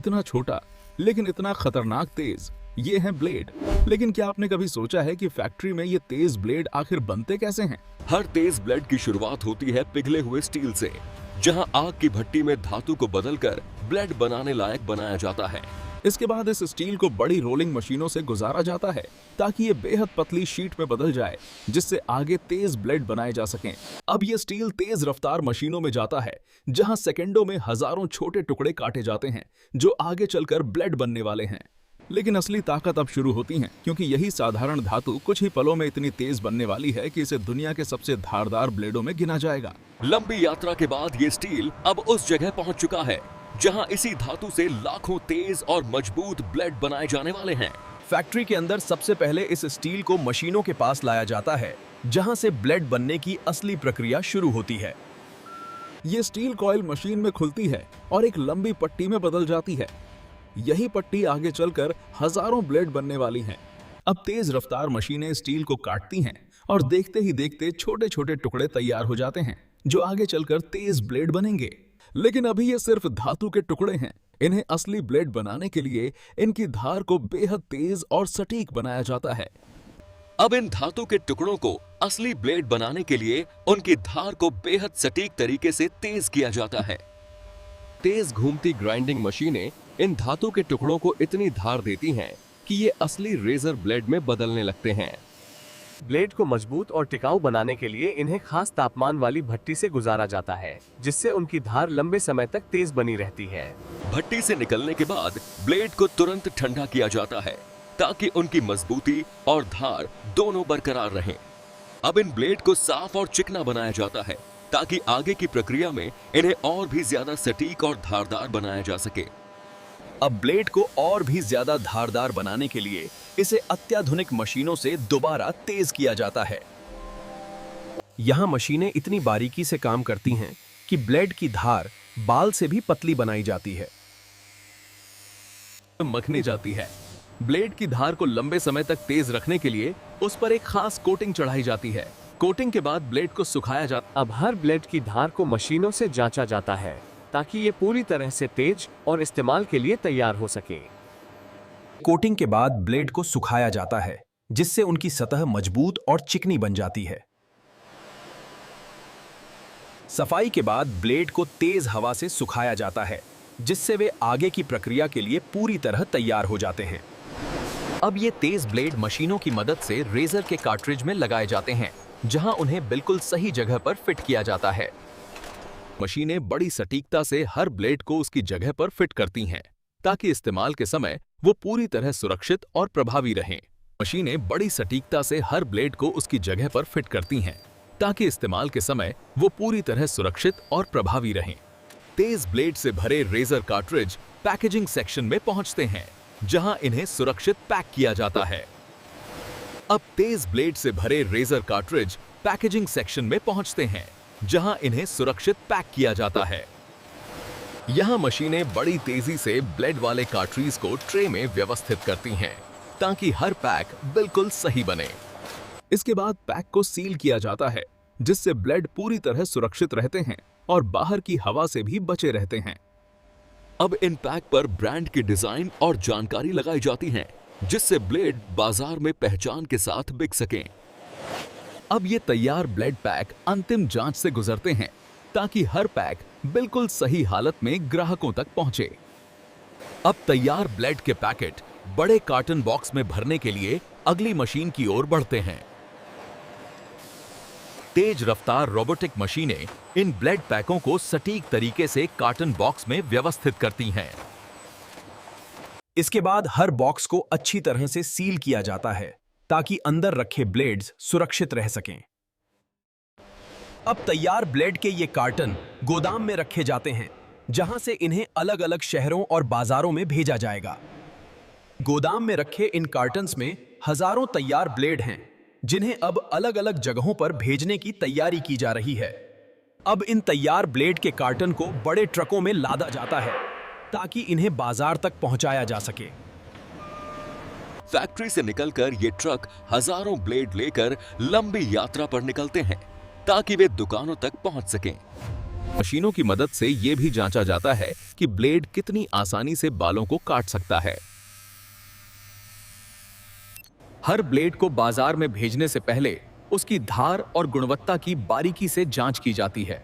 इतना छोटा लेकिन इतना खतरनाक तेज, ये है ब्लेड। लेकिन क्या आपने कभी सोचा है कि फैक्ट्री में ये तेज ब्लेड आखिर बनते कैसे हैं? हर तेज ब्लेड की शुरुआत होती है पिघले हुए स्टील से, जहां आग की भट्टी में धातु को बदलकर ब्लेड बनाने लायक बनाया जाता है। इसके बाद इस स्टील को बड़ी रोलिंग मशीनों से गुजारा जाता है ताकि ये बेहद पतली शीट में बदल जाए, जिससे आगे तेज ब्लेड बनाए जा सकें। अब ये स्टील तेज रफ्तार मशीनों में जाता है, जहां सेकंडों में हजारों छोटे टुकड़े काटे जाते हैं जो आगे चलकर ब्लेड बनने वाले हैं। लेकिन असली ताकत अब शुरू होती है, क्योंकि यही साधारण धातु कुछ ही पलों में इतनी तेज बनने वाली है कि इसे दुनिया के सबसे धारदार ब्लेडों में गिना जाएगा। लंबी यात्रा के बाद ये स्टील अब उस जगह पहुंच चुका है जहां इसी धातु से लाखों तेज और मजबूत ब्लेड बनाए जाने वाले हैं। फैक्ट्री के अंदर सबसे पहले इस स्टील को मशीनों के पास लाया जाता है, जहां से ब्लेड बनने की असली प्रक्रिया शुरू होती है। ये स्टील कॉइल मशीन में खुलती है और एक लंबी पट्टी में बदल जाती है। यही पट्टी आगे चलकर हजारों ब्लेड बनने वाली हैं। अब तेज रफ्तार मशीनें स्टील को काटती हैं और देखते ही देखते छोटे छोटे टुकड़े तैयार हो जाते हैं जो आगे चलकर तेज ब्लेड बनेंगे। लेकिन अभी ये सिर्फ धातु के टुकड़े हैं। इन्हें असली ब्लेड बनाने के लिए इनकी धार को बेहद तेज और सटीक बनाया जाता है। अब इन धातु के टुकड़ों को असली ब्लेड बनाने के लिए उनकी धार को बेहद सटीक तरीके से तेज किया जाता है। तेज घूमती ग्राइंडिंग मशीनें इन धातु के टुकड़ों को इतनी धार देती हैं कि ये असली रेजर ब्लेड में बदलने लगते हैं। ब्लेड को मजबूत और टिकाऊ बनाने के लिए इन्हें खास तापमान वाली भट्टी से गुजारा जाता है, जिससे उनकी धार लंबे समय तक तेज बनी रहती है। भट्टी से निकलने के बाद ब्लेड को तुरंत ठंडा किया जाता है ताकि उनकी मजबूती और धार दोनों बरकरार रहें। अब इन ब्लेड को साफ और चिकना बनाया जाता है ताकि आगे की प्रक्रिया में इन्हें और भी ज्यादा सटीक और धारदार बनाया जा सके। अब ब्लेड को और भी ज्यादा धारदार बनाने के लिए इसे अत्याधुनिक मशीनों से दोबारा तेज किया जाता है। यहां मशीनें इतनी बारीकी से काम करती हैं कि ब्लेड की धार बाल से भी पतली बनाई जाती है, मखनी जाती है। ब्लेड की धार को लंबे समय तक तेज रखने के लिए उस पर एक खास कोटिंग चढ़ाई जाती है। कोटिंग के बाद ब्लेड को सुखाया जाता। अब हर ब्लेड की धार को मशीनों से जांचा जाता है ताकि ये पूरी तरह से तेज और इस्तेमाल के लिए तैयार हो सके। कोटिंग के बाद ब्लेड को सुखाया जाता है, जिससे उनकी सतह मजबूत और चिकनी बन जाती है। सफाई के बाद ब्लेड को तेज हवा से सुखाया जाता है, जिससे वे आगे की प्रक्रिया के लिए पूरी तरह तैयार हो जाते हैं। अब ये तेज ब्लेड मशीनों की मदद से रेजर के कार्ट्रिज में लगाए जाते हैं, जहां उन्हें बिल्कुल सही जगह पर फिट किया जाता है। मशीनें बड़ी सटीकता से हर ब्लेड को उसकी जगह पर फिट करती हैं ताकि इस्तेमाल के समय वो पूरी तरह सुरक्षित और प्रभावी रहें। मशीनें बड़ी सटीकता से हर ब्लेड को उसकी जगह पर फिट करती हैं ताकि इस्तेमाल के समय वो पूरी तरह सुरक्षित और प्रभावी रहें। तेज ब्लेड से भरे रेजर कार्ट्रिज पैकेजिंग सेक्शन में पहुंचते हैं, जहां इन्हें सुरक्षित पैक किया जाता है। अब तेज ब्लेड से भरे रेजर कार्ट्रिज पैकेजिंग सेक्शन में पहुंचते हैं, जहां इन्हें सुरक्षित पैक किया जाता है। यहां मशीनें बड़ी तेजी से ब्लेड वाले कार्ट्रिज को ट्रे में व्यवस्थित करती हैं ताकि हर पैक बिल्कुल सही बने। इसके बाद पैक को सील किया जाता है, जिससे ब्लेड पूरी तरह सुरक्षित रहते हैं और बाहर की हवा से भी बचे रहते हैं। अब इन पैक पर ब्रांड की डिजाइन और जानकारी लगाई जाती है, जिससे ब्लेड बाजार में पहचान के साथ बिक सकें। अब ये तैयार ब्लेड पैक अंतिम जांच से गुजरते हैं ताकि हर पैक बिल्कुल सही हालत में ग्राहकों तक पहुंचे। अब तैयार ब्लेड के पैकेट बड़े कार्टन बॉक्स में भरने के लिए अगली मशीन की ओर बढ़ते हैं। तेज रफ्तार रोबोटिक मशीनें इन ब्लेड पैकों को सटीक तरीके से कार्टन बॉक्स में व्यवस्थित करती हैं। इसके बाद हर बॉक्स को अच्छी तरह से सील किया जाता है ताकि अंदर रखे ब्लेड्स सुरक्षित रह सकें। अब तैयार ब्लेड के ये कार्टन गोदाम में रखे जाते हैं, जहां से इन्हें अलग अलग शहरों और बाजारों में भेजा जाएगा। गोदाम में रखे इन कार्टन्स में हजारों तैयार ब्लेड हैं, जिन्हें अब अलग अलग जगहों पर भेजने की तैयारी की जा रही है। अब इन तैयार ब्लेड के कार्टन को बड़े ट्रकों में लादा जाता है ताकि इन्हें बाजार तक पहुंचाया जा सके। फैक्ट्री से निकलकर ये ट्रक हजारों ब्लेड लेकर लंबी यात्रा पर निकलते हैं ताकि वे दुकानों तक पहुंच सकें। मशीनों की मदद से ये भी जांचा जाता है कि ब्लेड कितनी आसानी से बालों को काट सकता है। हर ब्लेड को बाजार में भेजने से पहले उसकी धार और गुणवत्ता की बारीकी से जांच की जाती है।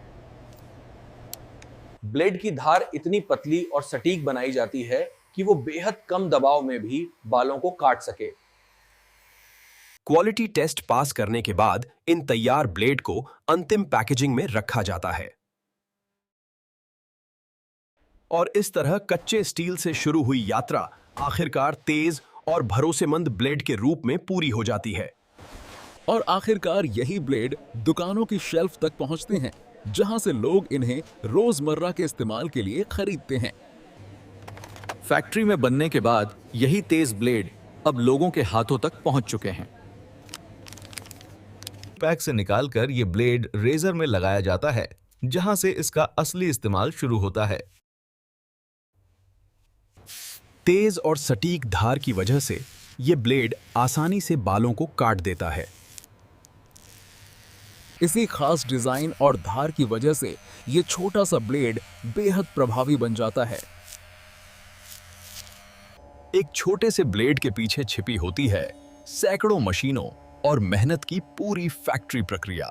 ब्लेड की धार इतनी पतली और सटीक बनाई जाती है कि वो बेहद कम दबाव में भी बालों को काट सके। क्वालिटी टेस्ट पास करने के बाद इन तैयार ब्लेड को अंतिम पैकेजिंग में रखा जाता है और इस तरह कच्चे स्टील से शुरू हुई यात्रा आखिरकार तेज और भरोसेमंद ब्लेड के रूप में पूरी हो जाती है। और आखिरकार यही ब्लेड दुकानों की शेल्फ तक पहुंचते हैं, जहां से लोग इन्हें रोजमर्रा के इस्तेमाल के लिए खरीदते हैं। फैक्ट्री में बनने के बाद यही तेज ब्लेड अब लोगों के हाथों तक पहुंच चुके हैं। पैक से निकालकर ये ब्लेड रेजर में लगाया जाता है, जहां से इसका असली इस्तेमाल शुरू होता है। तेज और सटीक धार की वजह से ये ब्लेड आसानी से बालों को काट देता है। इसी खास डिजाइन और धार की वजह से ये छोटा सा ब्लेड बेहद प्रभावी बन जाता है। एक छोटे से ब्लेड के पीछे छिपी होती है सैकड़ों मशीनों और मेहनत की पूरी फैक्ट्री प्रक्रिया।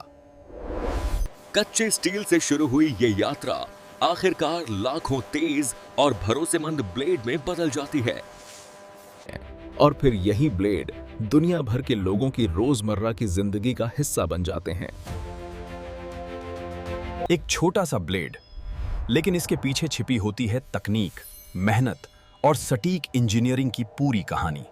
कच्चे स्टील से शुरू हुई ये यात्रा आखिरकार लाखों तेज और भरोसेमंद ब्लेड में बदल जाती है। और फिर यही ब्लेड दुनिया भर के लोगों की रोजमर्रा की जिंदगी का हिस्सा बन जाते हैं। एक छोटा सा ब्लेड, लेकिन इसके पीछे छिपी होती है तकनीक, मेहनत और सटीक इंजीनियरिंग की पूरी कहानी।